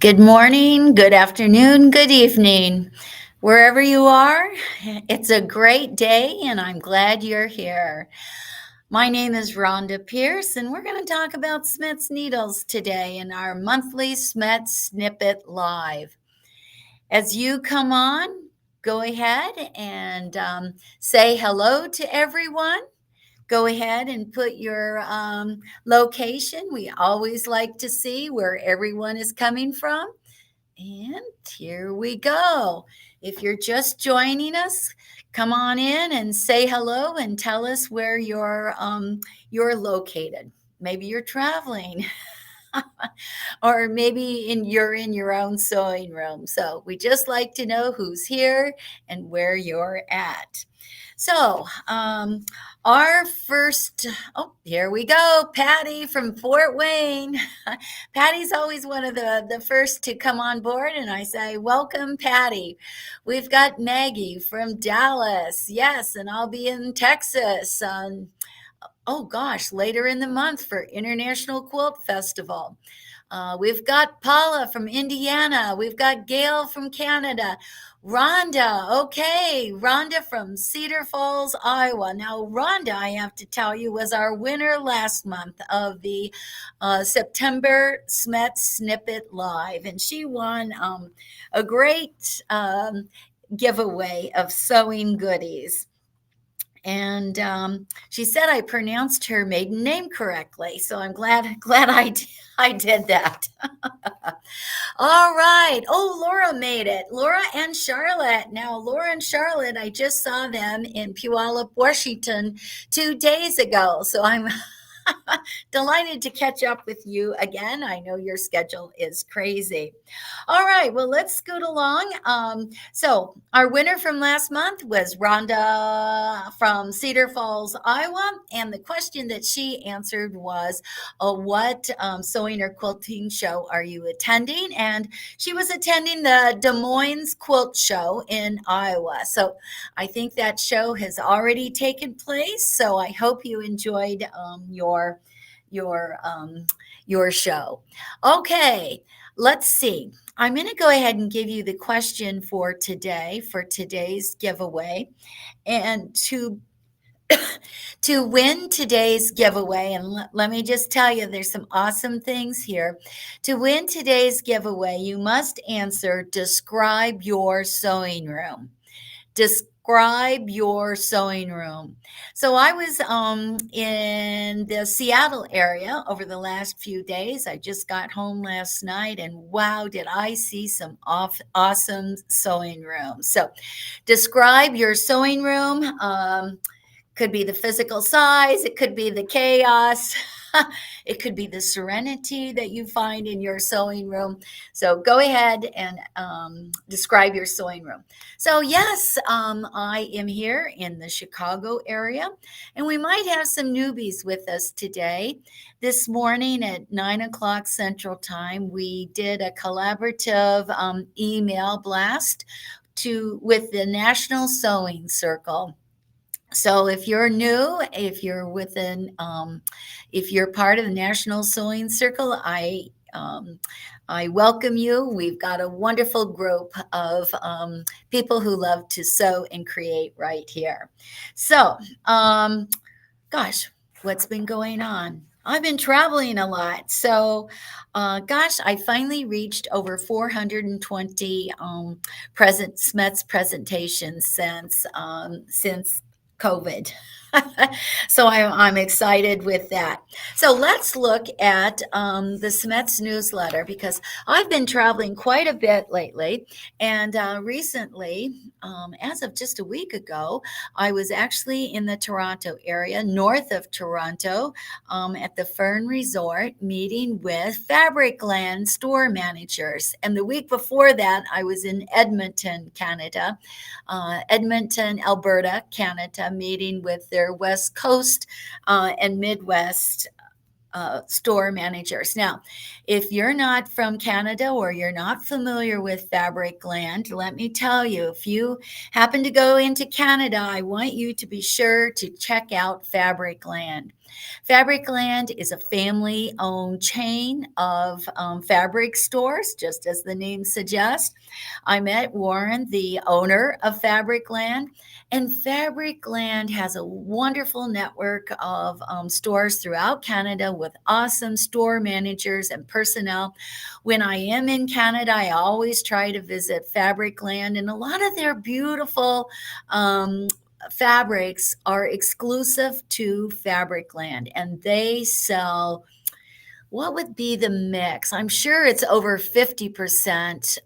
Good morning, good afternoon, good evening. Wherever you are, it's a great day and I'm glad you're here. My name is Rhonda Pierce and we're going to talk about SCHMETZ needles today in our monthly SCHMETZ Snippet Live. As you come on, go ahead and say hello to everyone. Go ahead and put your location. We always like to see where everyone is coming from. And here we go. If you're just joining us, come on in and say hello and tell us where you're located. Maybe you're traveling, or maybe you're in your own sewing room. So we just like to know who's here and where you're at. So, our first, oh, here we go, Patty from Fort Wayne. Patty's always one of the first to come on board, and I say, welcome, Patty. We've got Maggie from Dallas. Yes, and I'll be in Texas oh gosh, later in the month for International Quilt Festival. We've got Paula from Indiana. We've got Gail from Canada. Rhonda, okay, Rhonda from Cedar Falls, Iowa. Now, Rhonda, I have to tell you, was our winner last month of the September SCHMETZ Snippet Live, and she won a great giveaway of sewing goodies. And she said I pronounced her maiden name correctly, so I'm glad I did that. All right. Oh, Laura made it. Laura and Charlotte. Now, Laura and Charlotte, I just saw them in Puyallup, Washington 2 days ago. So I'm delighted to catch up with you again. I know your schedule is crazy. All right. Well, let's scoot along. So our winner from last month was Rhonda from Cedar Falls, Iowa. And the question that she answered was, what sewing or quilting show are you attending? And she was attending the Des Moines Quilt Show in Iowa. So I think that show has already taken place. So I hope you enjoyed your show. Okay, let's see. I'm going to go ahead and give you the question for today, for today's giveaway. And to win today's giveaway, and let me just tell you, there's some awesome things here. To win today's giveaway, you must answer, describe your sewing room. Describe your sewing room. So I was in the Seattle area over the last few days. I just got home last night, and wow, did I see some awesome sewing rooms. So describe your sewing room. Could be the physical size, it could be the chaos, it could be the serenity that you find in your sewing room. So go ahead and describe your sewing room. So yes, I am here in the Chicago area, and we might have some newbies with us today. This morning at 9 o'clock Central Time, we did a collaborative email blast with the National Sewing Circle. So if you're new, if you're if you're part of the National Sewing Circle, I welcome you. We've got a wonderful group of people who love to sew and create right here. So, gosh, what's been going on? I've been traveling a lot. So, gosh, I finally reached over 420 SCHMETZ presentations since COVID. So I'm excited with that. So let's look at the SCHMETZ newsletter, because I've been traveling quite a bit lately. And recently, as of just a week ago, I was actually in the Toronto area, north of Toronto, at the Fern Resort, meeting with Fabricland store managers. And the week before that, I was in Edmonton, Canada, Edmonton, Alberta, Canada, meeting with their West Coast and Midwest store managers. Now, if you're not from Canada or you're not familiar with Fabricland, let me tell you, if you happen to go into Canada, I want you to be sure to check out Fabricland. Fabricland is a family-owned chain of fabric stores, just as the name suggests. I met Warren, the owner of Fabricland, and Fabricland has a wonderful network of stores throughout Canada with awesome store managers and personnel. When I am in Canada, I always try to visit Fabricland, and a lot of their beautiful fabrics are exclusive to Fabricland, and they sell what would be the mix? I'm sure it's over 50%,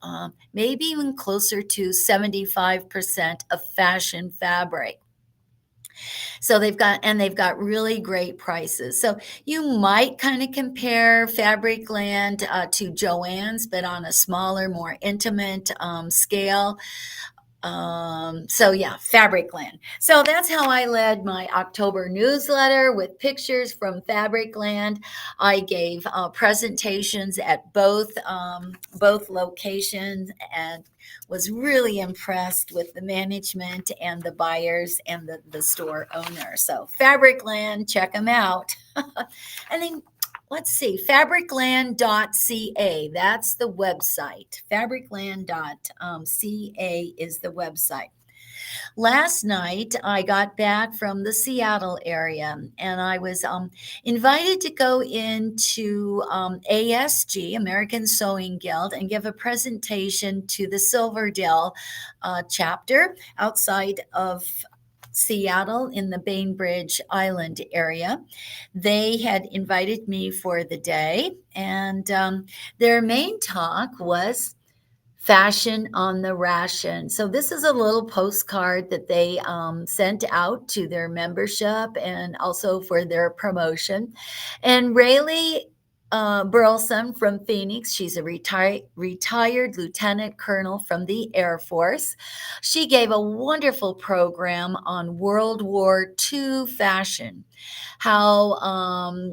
maybe even closer to 75% of fashion fabric. So they've got really great prices. So you might kind of compare Fabricland to Joann's, but on a smaller, more intimate scale. So yeah, Fabricland. So that's how I led my October newsletter with pictures from Fabricland. I gave presentations at both locations and was really impressed with the management and the buyers and the store owner. So Fabricland, check them out. And then let's see, fabricland.ca. That's the website. Fabricland.ca is the website. Last night, I got back from the Seattle area and I was invited to go into ASG, American Sewing Guild, and give a presentation to the Silverdale chapter outside of Seattle in the Bainbridge Island area. They had invited me for the day, and their main talk was fashion on the ration. So this is a little postcard that they sent out to their membership and also for their promotion. And Rayleigh Burleson from Phoenix, she's a retired lieutenant colonel from the Air Force. She gave a wonderful program on World War II fashion, how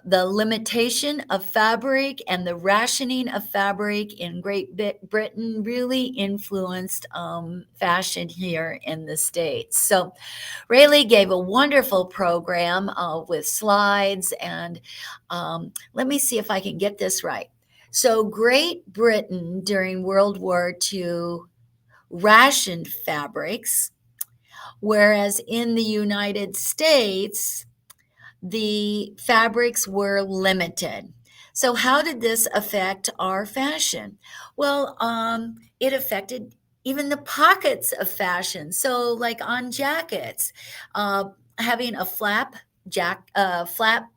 the limitation of fabric and the rationing of fabric in Great Britain really influenced fashion here in the States. So Rayleigh gave a wonderful program with slides, and let me see if I can get this right. So Great Britain during World War II rationed fabrics, whereas in the United States, the fabrics were limited. So how did this affect our fashion? Well, it affected even the pockets of fashion. So like on jackets, having a flap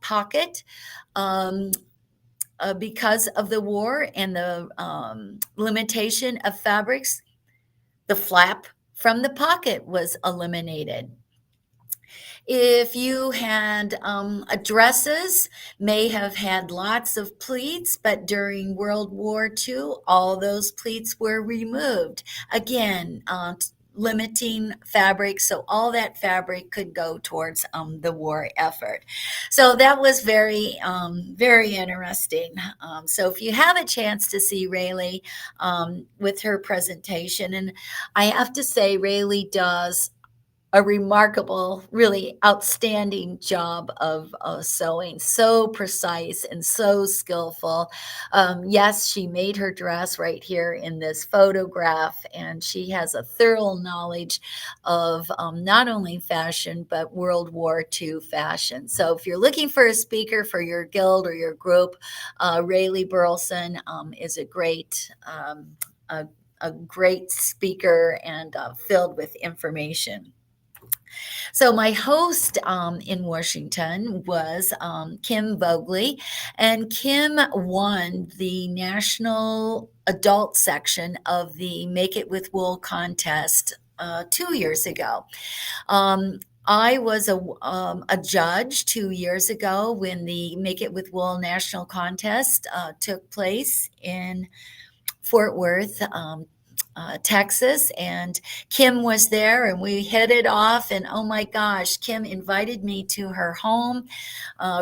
pocket, um, because of the war and the limitation of fabrics, the flap from the pocket was eliminated. If you had dresses, may have had lots of pleats, but during World War II, all those pleats were removed. Again, limiting fabric, so all that fabric could go towards the war effort. So that was very interesting. So if you have a chance to see Rayleigh with her presentation, and I have to say, Rayleigh does a remarkable, really outstanding job of sewing, so precise and so skillful. Yes, she made her dress right here in this photograph, and she has a thorough knowledge of not only fashion, but World War II fashion. So if you're looking for a speaker for your guild or your group, Rayleigh Burleson is a great speaker and filled with information. So my host in Washington was Kim Vogley, and Kim won the national adult section of the Make It with Wool contest 2 years ago. I was a judge 2 years ago when the Make It with Wool national contest took place in Fort Worth, Texas, and Kim was there, and we hit it off. And oh my gosh, Kim invited me to her home.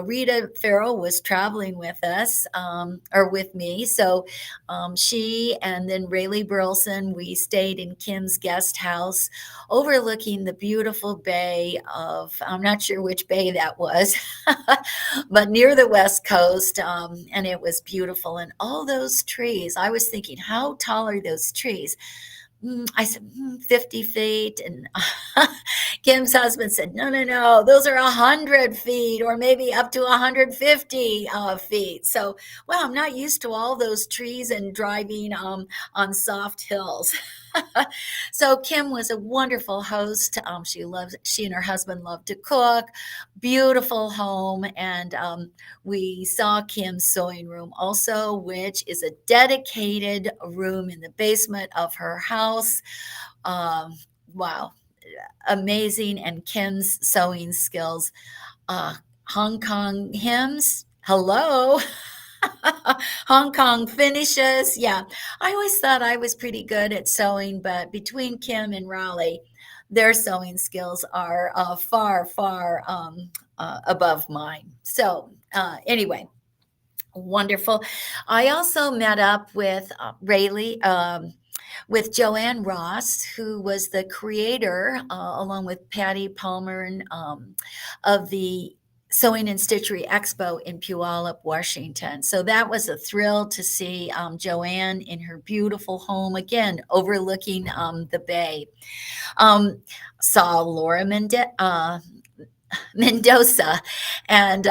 Rita Farrell was traveling with us, or with me. So she and then Rayleigh Burleson, we stayed in Kim's guest house overlooking the beautiful bay of, I'm not sure which bay that was, but near the West Coast. And it was beautiful. And all those trees, I was thinking, how tall are those trees? I said, 50 feet. And Kim's husband said, no, no, no, those are 100 feet or maybe up to 150 feet. So, well, I'm not used to all those trees and driving on soft hills. So Kim was a wonderful host. She and her husband loved to cook. Beautiful home. And we saw Kim's sewing room also, which is a dedicated room in the basement of her house. Wow, amazing. And Kim's sewing skills. Hong Kong hymns. Hello. Hong Kong finishes. Yeah, I always thought I was pretty good at sewing, but between Kim and Raleigh, their sewing skills are far, far above mine. So, anyway, wonderful. I also met up with Rayleigh. With Joanne Ross, who was the creator, along with Patty Palmer, of the Sewing and Stitchery Expo in Puyallup, Washington. So that was a thrill to see Joanne in her beautiful home, again, overlooking the bay. Saw Laura Mendoza, and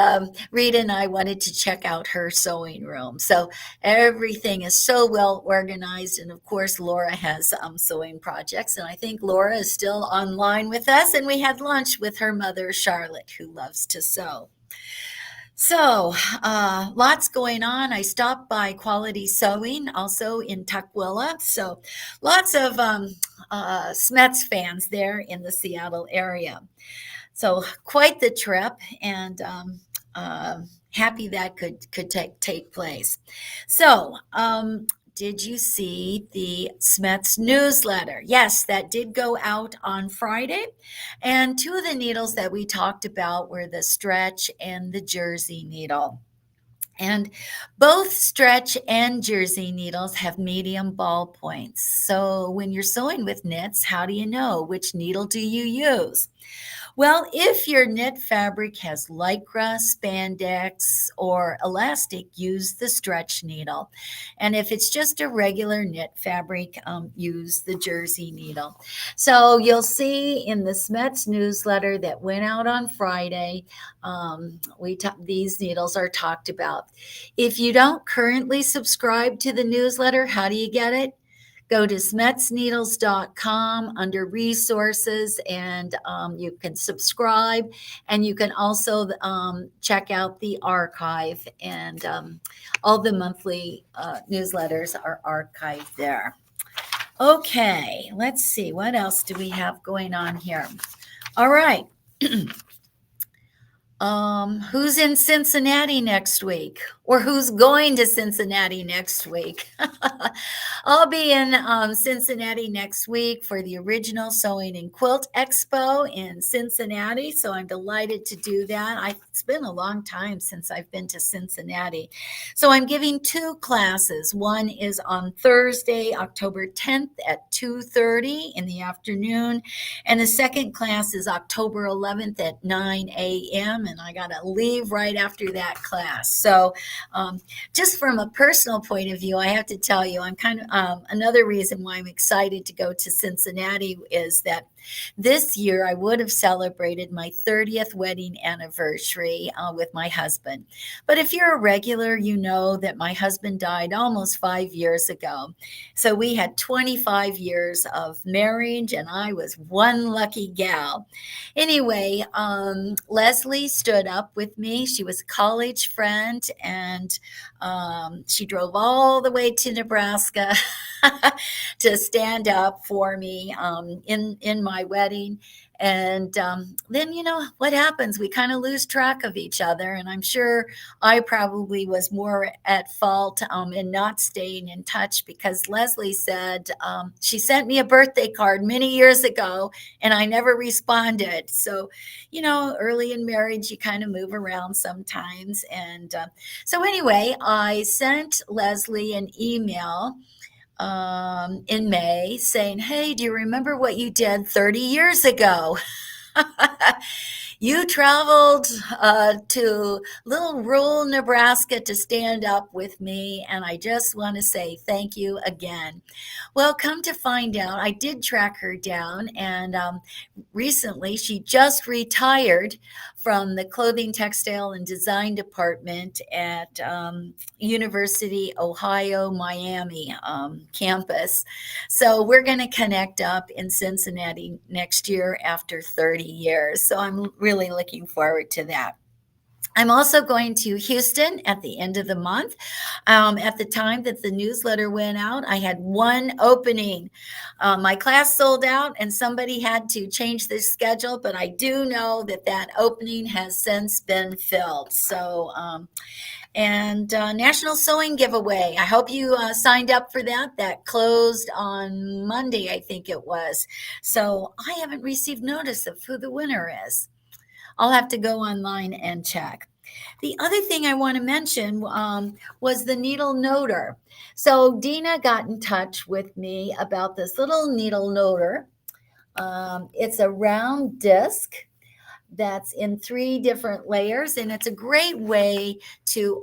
Rita and I wanted to check out her sewing room. So everything is so well organized, and of course Laura has sewing projects, and I think Laura is still online with us, and we had lunch with her mother Charlotte, who loves to sew. So lots going on. I stopped by Quality Sewing also in Tukwila, so lots of SCHMETZ fans there in the Seattle area. So quite the trip, and happy that could take place. So, did you see the SCHMETZ newsletter? Yes, that did go out on Friday. And two of the needles that we talked about were the stretch and the jersey needle. And both stretch and jersey needles have medium ball points. So when you're sewing with knits, how do you know which needle do you use? Well, if your knit fabric has lycra, spandex, or elastic, use the stretch needle. And if it's just a regular knit fabric, use the jersey needle. So you'll see in the SCHMETZ newsletter that went out on Friday, these needles are talked about. If you don't currently subscribe to the newsletter, how do you get it? Go to schmetzneedles.com under resources, and you can subscribe, and you can also check out the archive, and all the monthly newsletters are archived there. Okay, let's see, what else do we have going on here? All right. Who's in Cincinnati next week, or who's going to Cincinnati next week? I'll be in Cincinnati next week for the Original Sewing and Quilt Expo in Cincinnati, so I'm delighted to do that. It's been a long time since I've been to Cincinnati. So I'm giving two classes. One is on Thursday, October 10th at 2:30 in the afternoon, and the second class is October 11th at 9 a.m., and I got to leave right after that class. So just from a personal point of view, I have to tell you, I'm kind of another reason why I'm excited to go to Cincinnati is that this year I would have celebrated my 30th wedding anniversary with my husband. But if you're a regular, you know that my husband died almost 5 years ago. So we had 25 years of marriage, and I was one lucky gal. Anyway, Leslie stood up with me. She was a college friend, and she drove all the way to Nebraska to stand up for me in my wedding. And then, what happens? We kind of lose track of each other. And I'm sure I probably was more at fault in not staying in touch, because Leslie said she sent me a birthday card many years ago and I never responded. So, early in marriage, you kind of move around sometimes. And so, anyway, I sent Leslie an email in May saying, "Hey, do you remember what you did 30 years ago?" You traveled to little rural Nebraska to stand up with me, and I just want to say thank you again. Well, come to find out, I did track her down, and recently she just retired from the clothing, textile, and design department at University Ohio Miami campus. So we're going to connect up in Cincinnati next year after 30 years. So I'm really looking forward to that. I'm also going to Houston at the end of the month. At the time that the newsletter went out, I had one opening. My class sold out and somebody had to change the schedule, but I do know that that opening has since been filled. So, and National Sewing Giveaway. I hope you signed up for that. That closed on Monday, I think it was. So I haven't received notice of who the winner is. I'll have to go online and check. The other thing I want to mention was the needle noter. So Dina got in touch with me about this little needle noter. It's a round disc that's in 3 different layers, and it's a great way to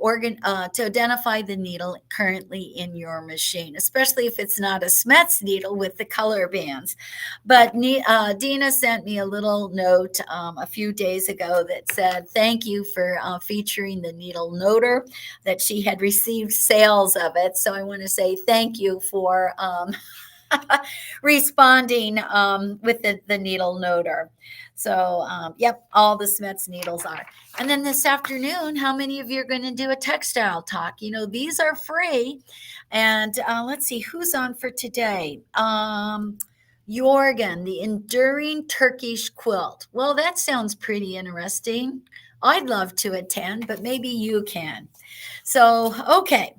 identify the needle currently in your machine, especially if it's not a SCHMETZ needle with the color bands. But Dina sent me a little note a few days ago that said thank you for featuring the needle noter, that she had received sales of it. So I want to say thank you for responding with the needle noter. So, yep, all the SCHMETZ needles are. And then this afternoon, how many of you are going to do a textile talk? These are free. And let's see, who's on for today? Jorgen, the Enduring Turkish Quilt. Well, that sounds pretty interesting. I'd love to attend, but maybe you can. So, okay.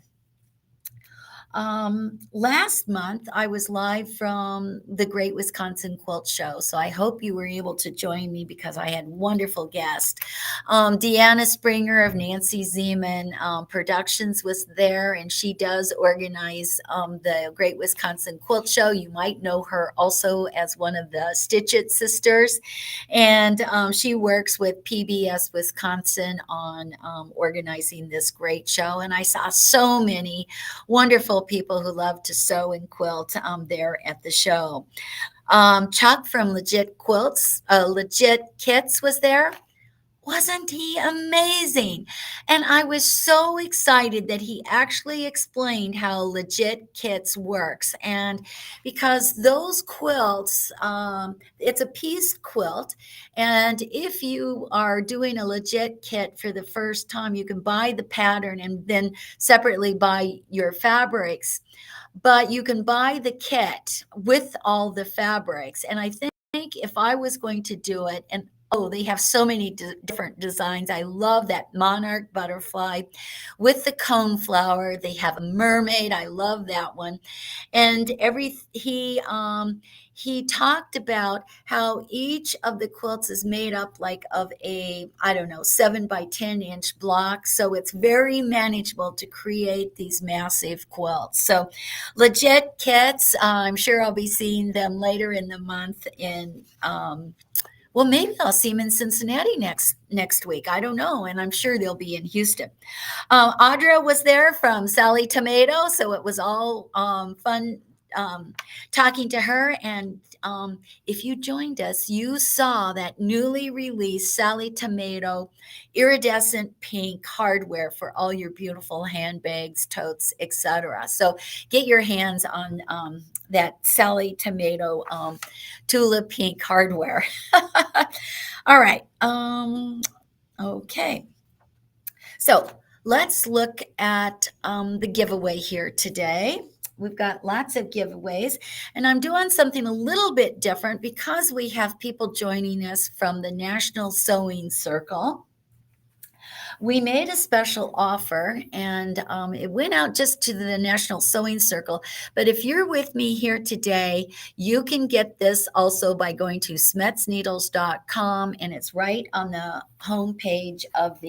Last month, I was live from the Great Wisconsin Quilt Show, so I hope you were able to join me because I had wonderful guests. Deanna Springer of Nancy Zeman Productions was there, and she does organize the Great Wisconsin Quilt Show. You might know her also as one of the Stitch It sisters, and she works with PBS Wisconsin on organizing this great show, and I saw so many wonderful people who love to sew and quilt there at the show. Chuck from Legit Kits was there. Wasn't he amazing? And I was so excited that he actually explained how Legit Kits works. And because those quilts, it's a pieced quilt. And if you are doing a Legit Kit for the first time, you can buy the pattern and then separately buy your fabrics. But you can buy the kit with all the fabrics. And I think if I was going to do it, and they have so many different designs. I love that monarch butterfly with the cone flower. They have a mermaid. I love that one. And he talked about how each of the quilts is made up like of a, 7 by 10 inch block. So it's very manageable to create these massive quilts. So Legit Kits, I'm sure I'll be seeing them later in the month in, well, maybe I'll see them in Cincinnati next week. I don't know. And I'm sure they'll be in Houston. Audra was there from Sally Tomato. So it was all fun talking to her. And if you joined us, you saw that newly released Sally Tomato iridescent pink hardware for all your beautiful handbags, totes, etc. So get your hands on that Sally Tomato tulip pink hardware. All right. Okay. So let's look at the giveaway here today. We've got lots of giveaways, and I'm doing something a little bit different because we have people joining us from the National Sewing Circle. We made a special offer, and it went out just to the National Sewing Circle. But if you're with me here today, you can get this also by going to SCHMETZneedles.com, and it's right on the homepage of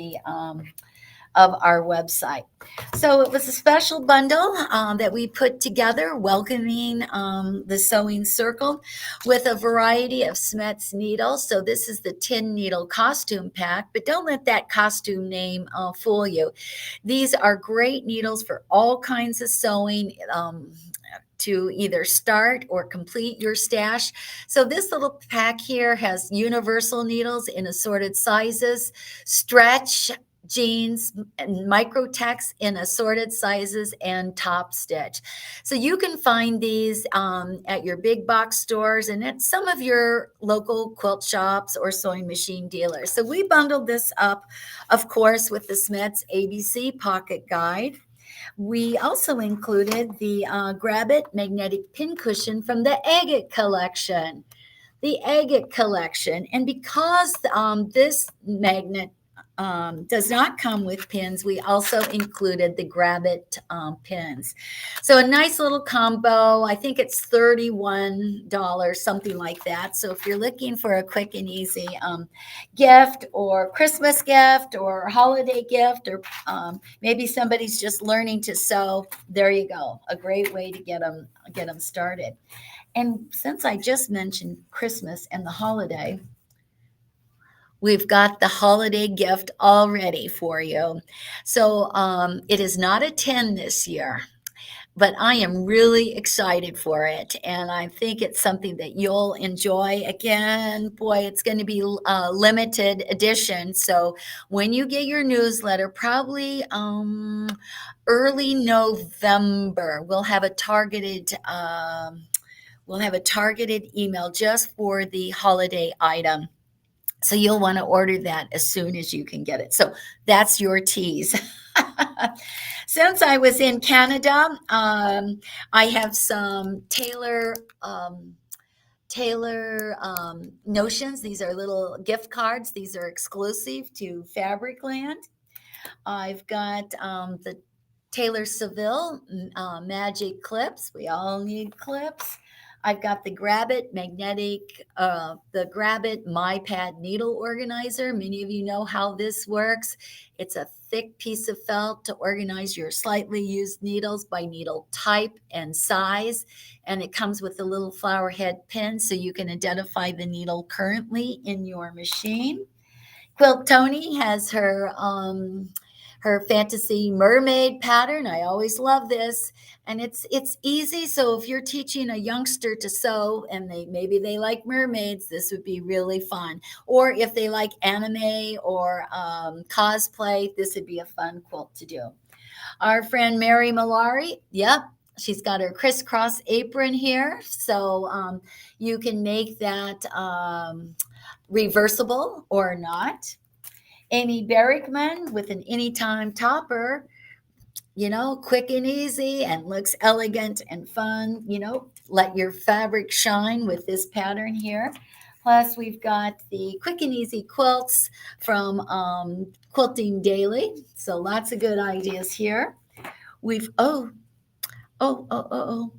our website. So it was a special bundle that we put together, welcoming the sewing circle with a variety of SCHMETZ needles. So this is the 10 needle costume pack, but don't let that costume name fool you. These are great needles for all kinds of sewing. To either start or complete your stash. So this little pack here has universal needles in assorted sizes, stretch, jeans, and microtex in assorted sizes, and top stitch. So you can find these at your big box stores and at some of your local quilt shops or sewing machine dealers. So we bundled this up, of course, with the SCHMETZ ABC Pocket Guide. We also included the Grab It magnetic pin cushion from the Agate collection. The Agate collection. And because this magnet does not come with pins, we also included the Grab It pins. So a nice little combo. I think it's $31, something like that. So if you're looking for a quick and easy gift or Christmas gift or holiday gift, or maybe somebody's just learning to sew, there you go. A great way to get them started. And since I just mentioned Christmas and the holiday, we've got the holiday gift all ready for you. So it is not a 10 this year, but I am really excited for it. And I think it's something that you'll enjoy. Again, boy, it's going to be a limited edition. So when you get your newsletter, probably early November, we'll have a targeted email just for the holiday item. So you'll want to order that as soon as you can get it. So that's your tease. Since I was in Canada, I have some Taylor notions. These are little gift cards. These are exclusive to Fabricland. I've got the Taylor Seville magic clips. We all need clips. I've got the Grab It magnetic, the Grab It MyPad needle organizer. Many of you know how this works. It's a thick piece of felt to organize your slightly used needles by needle type and size. And it comes with a little flower head pin so you can identify the needle currently in your machine. Quilt Tony has her fantasy mermaid pattern. I always love this. And it's easy. So if you're teaching a youngster to sew and maybe they like mermaids, this would be really fun. Or if they like anime or cosplay, this would be a fun quilt to do. Our friend Mary Malari, yep, she's got her crisscross apron here. So you can make that reversible or not. Amy Berrickman with an anytime topper, quick and easy and looks elegant and fun. Let your fabric shine with this pattern here. Plus, we've got the quick and easy quilts from Quilting Daily. So lots of good ideas here. We've,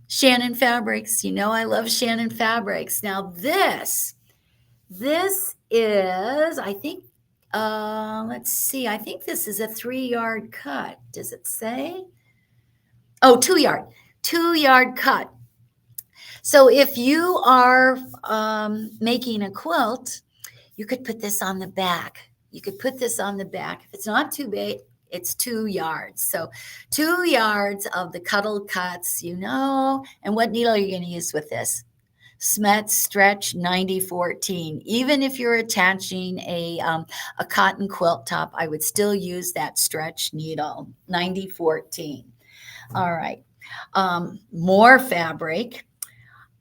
Shannon Fabrics. I love Shannon Fabrics. Now this is, I think, let's see. I think this is a 3-yard cut. Does it say? Oh, 2-yard cut. So if you are making a quilt, you could put this on the back. If it's not too big, it's 2 yards. So 2 yards of the cuddle cuts, and what needle are you going to use with this? SCHMETZ Stretch 9014. Even if you're attaching a cotton quilt top, I would still use that stretch needle, 9014. All right. More fabric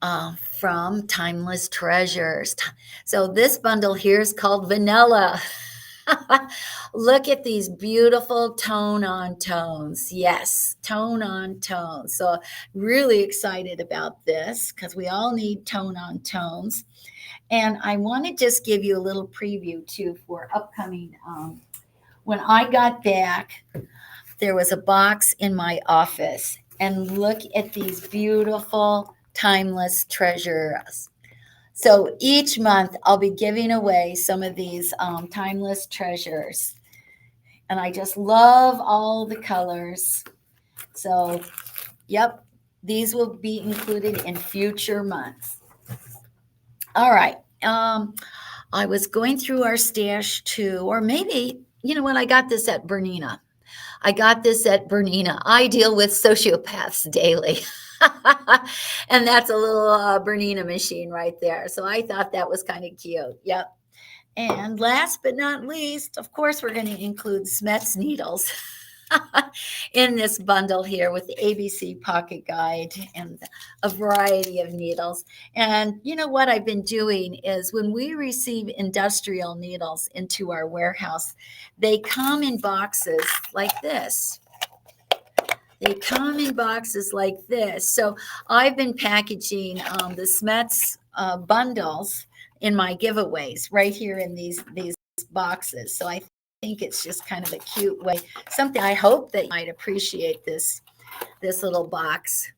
from Timeless Treasures. So this bundle here is called Vanilla. Look at these beautiful tone on tones. Yes, tone on tone. So really excited about this because we all need tone on tones. And I want to just give you a little preview too for upcoming. When I got back, there was a box in my office, and look at these beautiful timeless treasures. So each month I'll be giving away some of these timeless treasures. And I just love all the colors. So, yep, these will be included in future months. All right. I was going through our stash too, or maybe, you know what, I got this at Bernina. I got this at Bernina. I deal with sociopaths daily. And that's a little Bernina machine right there. So I thought that was kind of cute. Yep. And last but not least, of course, we're going to include SCHMETZ needles in this bundle here with the ABC Pocket Guide and a variety of needles. And you know what I've been doing is when we receive industrial needles into our warehouse, they come in boxes like this. They come in boxes like this. So I've been packaging the SCHMETZ bundles in my giveaways right here in these boxes. So I think it's just kind of a cute way. Something I hope that you might appreciate this little box.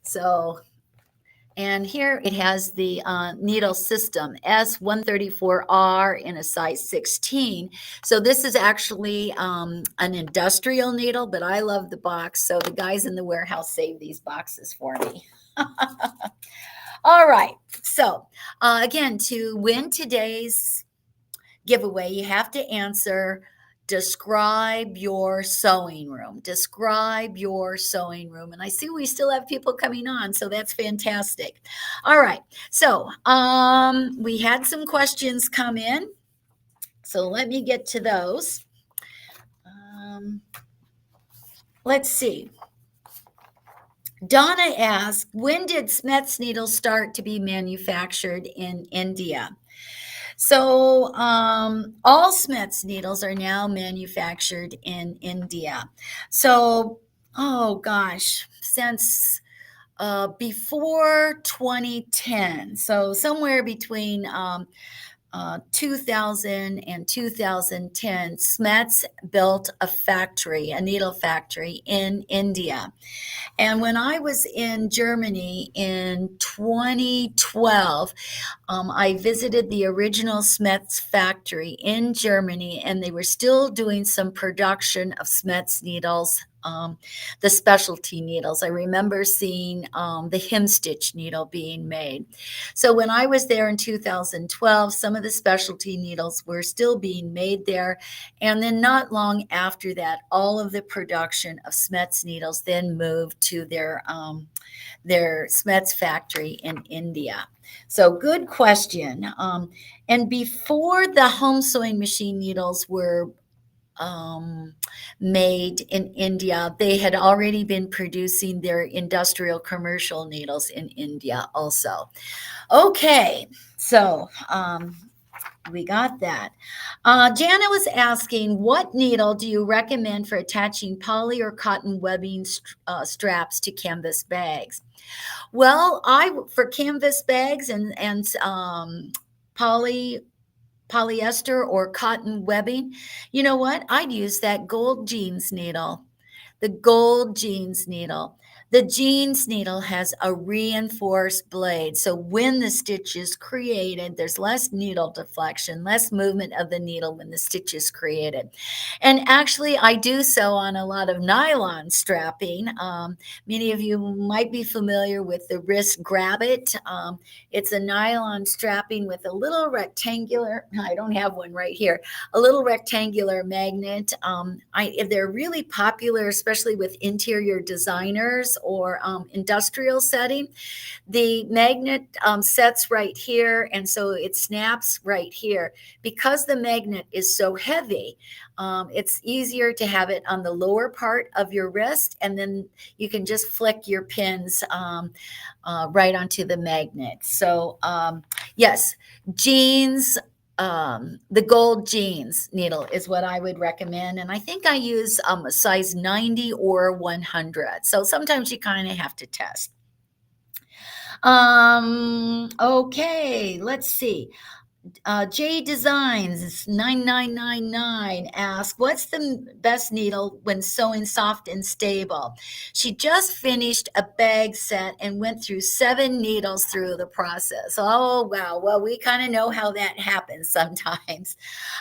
So, and here it has the needle system S134R in a size 16. So this is actually an industrial needle, but I love the box. So the guys in the warehouse saved these boxes for me. All right. So again, to win today's giveaway, you have to answer, describe your sewing room. Describe your sewing room. And I see we still have people coming on, so that's fantastic. All right. So we had some questions come in. So let me get to those. Let's see. Donna asked, when did SCHMETZ needles start to be manufactured in India? So all SCHMETZ needles are now manufactured in India. So, oh gosh, since before 2010, so somewhere between 2000 and 2010, SCHMETZ built a factory, a needle factory in India. And when I was in Germany in 2012, I visited the original SCHMETZ factory in Germany, and they were still doing some production of SCHMETZ needles, the specialty needles. I remember seeing the hem stitch needle being made. So when I was there in 2012, some of the specialty needles were still being made there. And then not long after that, all of the production of SCHMETZ needles then moved to their SCHMETZ factory in India. So good question. And before the home sewing machine needles were made in India, they had already been producing their industrial commercial needles in India also. Okay, so we got that. Jana was asking, what needle do you recommend for attaching poly or cotton webbing straps to canvas bags? Well, for canvas bags and polyester or cotton webbing, you know what? I'd use that gold jeans needle, the gold jeans needle. The jeans needle has a reinforced blade. So when the stitch is created, there's less needle deflection, less movement of the needle when the stitch is created. And actually, I do sew on a lot of nylon strapping. Many of you might be familiar with the wrist grab it. It's a nylon strapping with a little rectangular, I don't have one right here, a little rectangular magnet. They're really popular, especially with interior designers or industrial setting. The magnet sets right here, and so it snaps right here. Because the magnet is so heavy, it's easier to have it on the lower part of your wrist, and then you can just flick your pins right onto the magnet. So yes, jeans, the gold jeans needle is what I would recommend. And I think I use a size 90 or 100. So sometimes you kind of have to test. Okay, let's see. J Designs 9999 asks, what's the best needle when sewing soft and stable? She just finished a bag set and went through 7 needles through the process. Oh, wow. Well, we kind of know how that happens sometimes.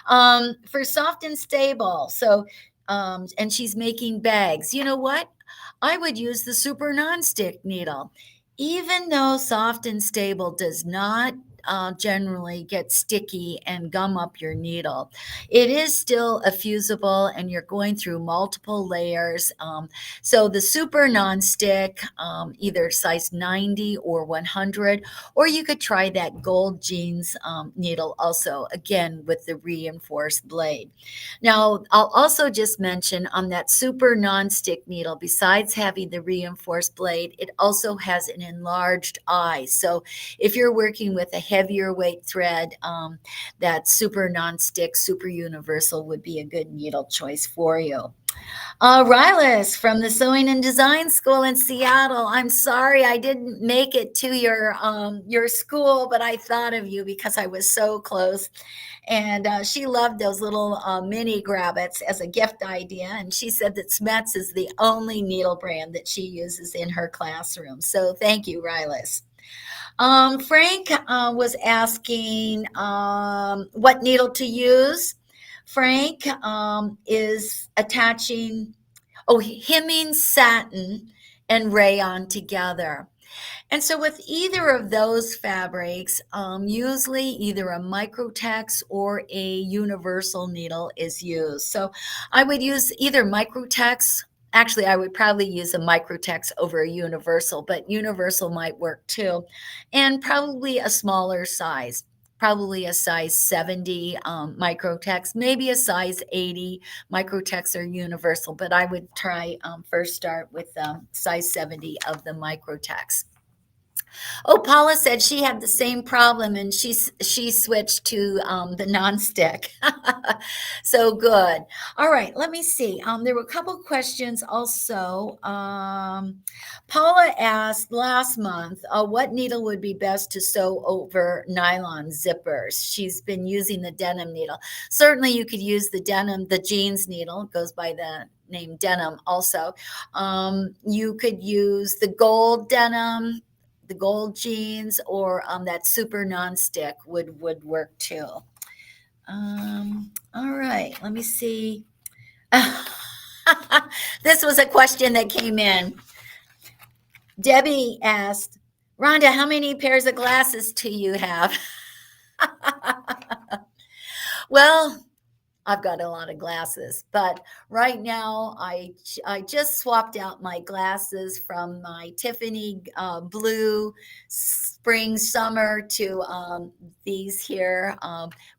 For soft and stable, so, and she's making bags. You know what? I would use the super nonstick needle. Even though soft and stable does not generally get sticky and gum up your needle. It is still a fusible and you're going through multiple layers. So the super nonstick, either size 90 or 100, or you could try that gold jeans needle also, again, with the reinforced blade. Now, I'll also just mention on that super nonstick needle, besides having the reinforced blade, it also has an enlarged eye. So if you're working with a heavier weight thread, that super nonstick, super universal would be a good needle choice for you. Rylis from the Sewing and Design School in Seattle. I'm sorry I didn't make it to your school, but I thought of you because I was so close. And she loved those little mini grabbits as a gift idea. And she said that SCHMETZ is the only needle brand that she uses in her classroom. So thank you, Rylis. Frank was asking what needle to use. Frank is attaching, hemming satin and rayon together. And so with either of those fabrics, usually either a microtex or a universal needle is used. So I would use either microtex. Actually, I would probably use a microtex over a universal, but universal might work too. And probably a smaller size, probably a size 70 microtex, maybe a size 80 microtex or universal, but I would try first start with size 70 of the microtex. Oh, Paula said she had the same problem and she switched to the nonstick. So good. All right, let me see. There were a couple questions also. Paula asked last month, what needle would be best to sew over nylon zippers? She's been using the denim needle. Certainly you could use the denim, the jeans needle. It goes by the name denim also. You could use the gold denim, the gold jeans, or that super nonstick would work too. All right, let me see. This was a question that came in. Debbie asked, Rhonda, how many pairs of glasses do you have? Well, I've got a lot of glasses, but right now I just swapped out my glasses from my Tiffany blue spring summer to these here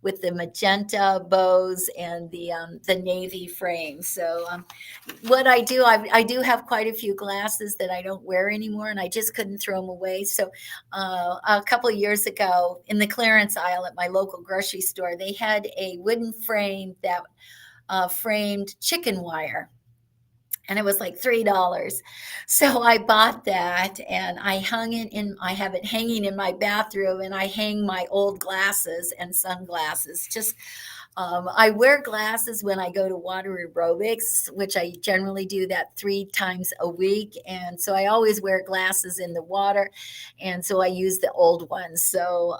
with the magenta bows and the navy frame. So what I do, I do have quite a few glasses that I don't wear anymore, and I just couldn't throw them away. So a couple of years ago in the clearance aisle at my local grocery store, they had a wooden frame that framed chicken wire, and it was like $3. So I bought that and I hung it in, I have it hanging in my bathroom, and I hang my old glasses and sunglasses. Just I wear glasses when I go to water aerobics, which I generally do that 3 times a week. And so I always wear glasses in the water. And so I use the old ones. So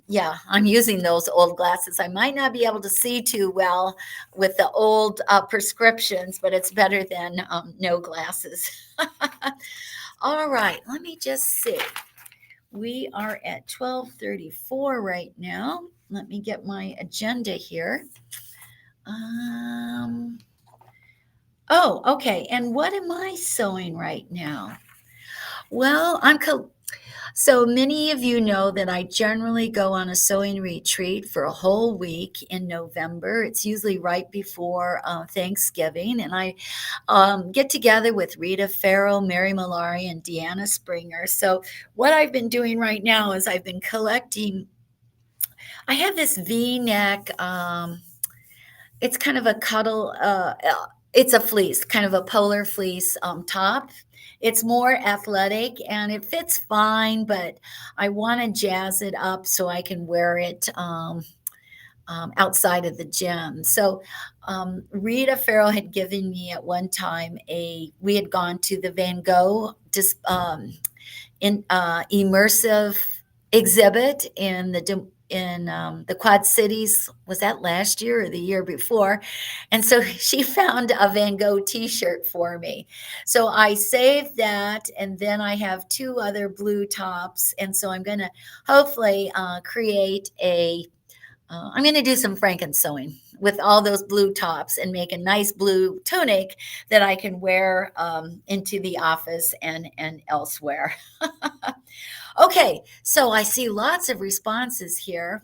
yeah, I'm using those old glasses. I might not be able to see too well with the old prescriptions, but it's better than no glasses. All right, let me just see. We are at 12:34 right now. Let me get my agenda here. Oh, okay. And what am I sewing right now? Well, so many of you know that I generally go on a sewing retreat for a whole week in November. It's usually right before Thanksgiving, and I get together with Rita Farrell, Mary Malari, and Deanna Springer. So what I've been doing right now is I've been collecting I have this V-neck, it's kind of a cuddle, it's a fleece, kind of a polar fleece, top. It's more athletic and it fits fine, but I wanna jazz it up so I can wear it, outside of the gym. So, Rita Farrell had given me at one time we had gone to the Van Gogh immersive exhibit in the Quad Cities. Was that last year or the year before? And so she found a Van Gogh T-shirt for me. So I saved that, and then I have two other blue tops, and so I'm going to hopefully create a I'm going to do some Franken sewing with all those blue tops and make a nice blue tunic that I can wear into the office and elsewhere. Okay, so I see lots of responses here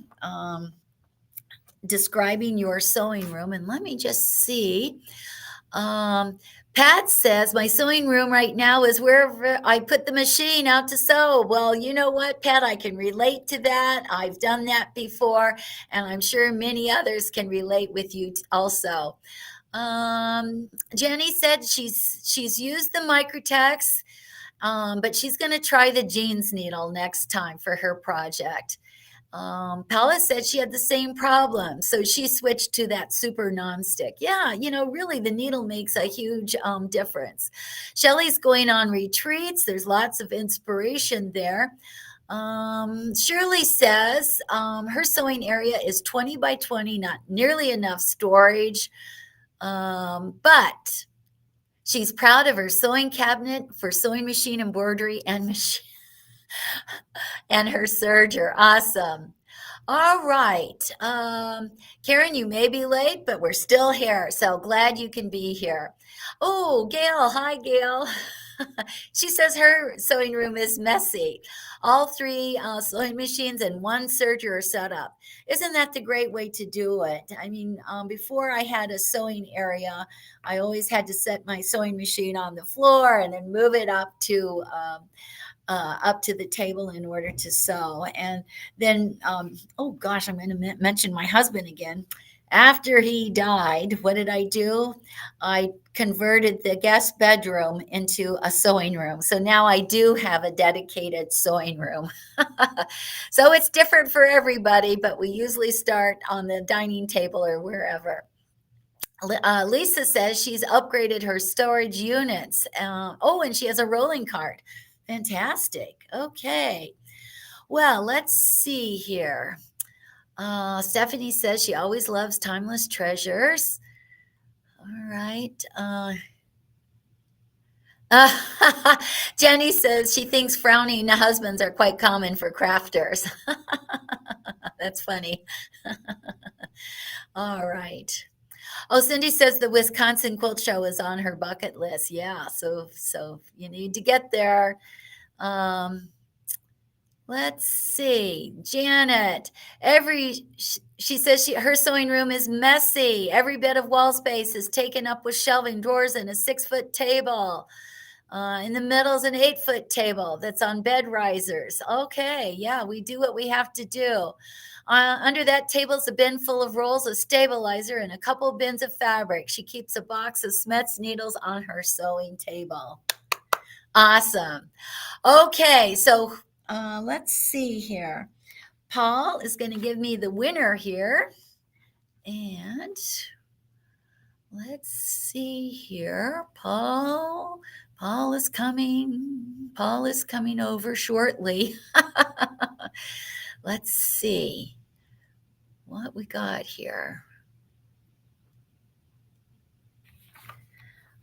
describing your sewing room, and let me just see. Um, Pat says, my sewing room right now is wherever I put the machine out to sew. Well, you know what, Pat, I can relate to that. I've done that before, and I'm sure many others can relate with you also. Jenny said she's used the Microtex, but she's going to try the jeans needle next time for her project. Paula said she had the same problem, so she switched to that super nonstick. Yeah, really the needle makes a huge difference. Shelly's going on retreats. There's lots of inspiration there. Shirley says her sewing area is 20 by 20, not nearly enough storage, but she's proud of her sewing cabinet for sewing machine embroidery and machine and her serger. Awesome. All right. Karen, you may be late, but we're still here. So glad you can be here. Oh, Gail. Hi, Gail. She says her sewing room is messy. All three sewing machines and one serger are set up. Isn't that the great way to do it? I mean, before I had a sewing area, I always had to set my sewing machine on the floor and then move it up to the table in order to sew. And then, oh gosh, I'm going to mention my husband again. After he died, what did I do? I converted the guest bedroom into a sewing room. So now I do have a dedicated sewing room. So it's different for everybody, but we usually start on the dining table or wherever. Lisa says she's upgraded her storage units. And she has a rolling cart. Fantastic. Okay. Well, let's see here. Stephanie says she always loves timeless treasures. All right. Jenny says she thinks frowning husbands are quite common for crafters. That's funny. All right. Oh, Cindy says the Wisconsin Quilt Show is on her bucket list. Yeah, so you need to get there. Let's see. Janet, she says her sewing room is messy. Every bit of wall space is taken up with shelving, drawers, and a 6-foot table. In the middle is an 8-foot table that's on bed risers. Okay, yeah, we do what we have to do. Under that table is a bin full of rolls of stabilizer and a couple bins of fabric. She keeps a box of SCHMETZ needles on her sewing table. Awesome. Okay, so let's see here. Paul is going to give me the winner here. And let's see here. Paul is coming. Paul is coming over shortly. Let's see what we got here.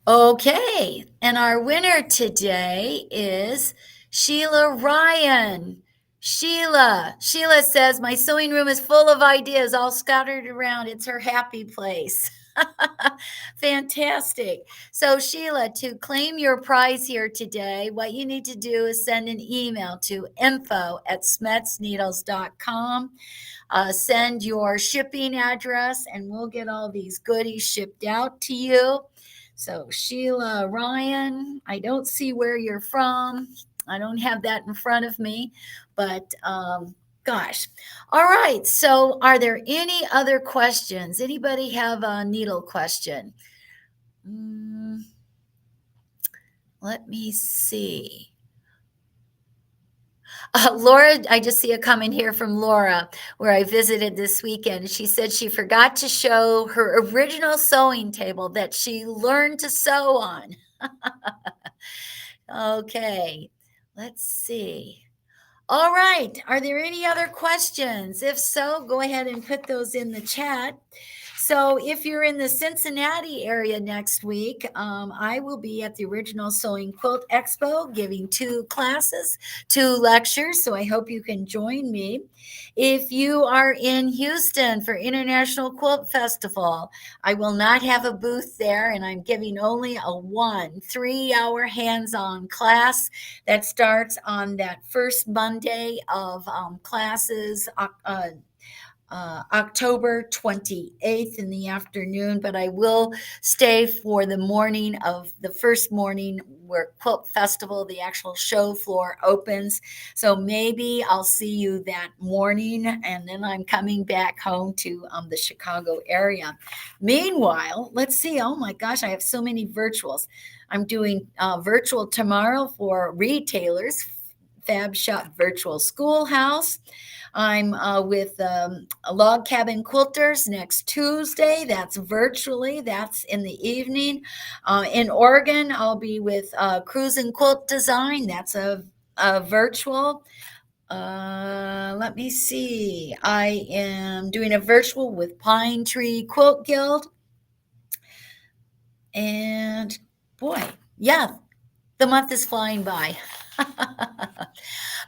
Okay, and our winner today is Sheila Ryan. Sheila says, my sewing room is full of ideas all scattered around. It's her happy place. Fantastic. So Sheila, to claim your prize here today, what you need to do is send an email to info@schmetzneedles.com. Send your shipping address and we'll get all these goodies shipped out to you. So Sheila Ryan, I don't see where you're from. I don't have that in front of me, but Gosh. All right. So, are there any other questions? Anybody have a needle question? Mm, let me see. Laura, I just see a comment here from Laura where I visited this weekend. She said she forgot to show her original sewing table that she learned to sew on. Okay, let's see. All right. Are there any other questions? If so, go ahead and put those in the chat. So, if you're in the Cincinnati area next week, I will be at the Original Sewing Quilt Expo giving 2 classes, 2 lectures. So, I hope you can join me. If you are in Houston for International Quilt Festival, I will not have a booth there, and I'm giving only a 3-hour hands on class that starts on that first Monday of classes, October 28th in the afternoon, but I will stay for the morning of the first morning where Quilt Festival, the actual show floor opens. So maybe I'll see you that morning, and then I'm coming back home to the Chicago area. Meanwhile, let's see. Oh my gosh, I have so many virtuals. I'm doing virtual tomorrow for retailers, Fab Shop Virtual Schoolhouse. I'm with Log Cabin Quilters next Tuesday. That's virtually. That's in the evening. In Oregon, I'll be with Cruise and Quilt Design. That's a virtual. Let me see. I am doing a virtual with Pine Tree Quilt Guild. And boy, yeah, the month is flying by.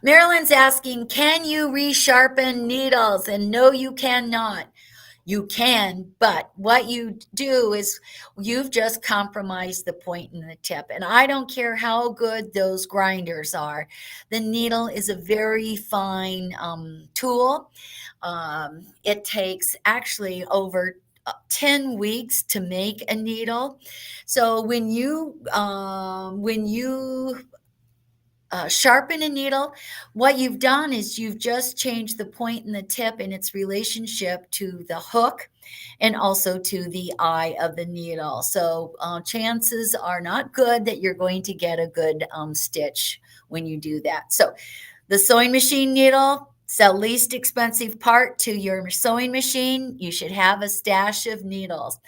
Marilyn's asking, can you resharpen needles? And no, you cannot. You can, but what you do is you've just compromised the point in the tip. And I don't care how good those grinders are. The needle is a very fine tool. It takes actually over 10 weeks to make a needle. So when you sharpen a needle, what you've done is you've just changed the point in the tip and its relationship to the hook and also to the eye of the needle. So chances are not good that you're going to get a good stitch when you do that. So the sewing machine needle, it's the least expensive part to your sewing machine. You should have a stash of needles.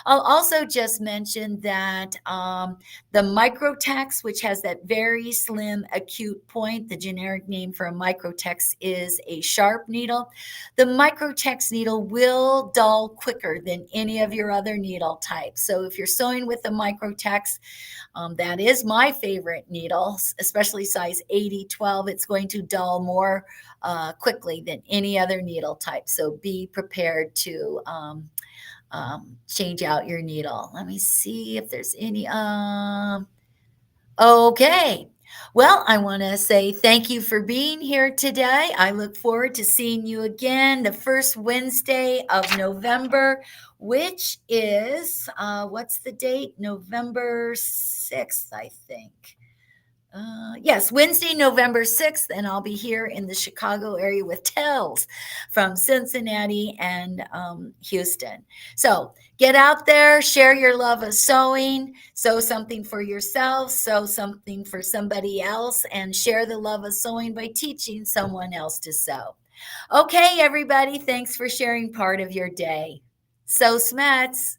I'll also just mention that the Microtex, which has that very slim acute point, the generic name for a Microtex is a sharp needle. The Microtex needle will dull quicker than any of your other needle types. So if you're sewing with the Microtex, that is my favorite needle, especially size 80-12. It's going to dull more quickly than any other needle type. So be prepared to change out your needle. Let me see if there's any. Okay. Well, I want to say thank you for being here today. I look forward to seeing you again the first Wednesday of November, which is, what's the date? November 6th, I think. Yes, Wednesday, November 6th, and I'll be here in the Chicago area with Tells from Cincinnati and Houston. So get out there, share your love of sewing, sew something for yourself, sew something for somebody else, and share the love of sewing by teaching someone else to sew. Okay, everybody, thanks for sharing part of your day. Sew SCHMETZ.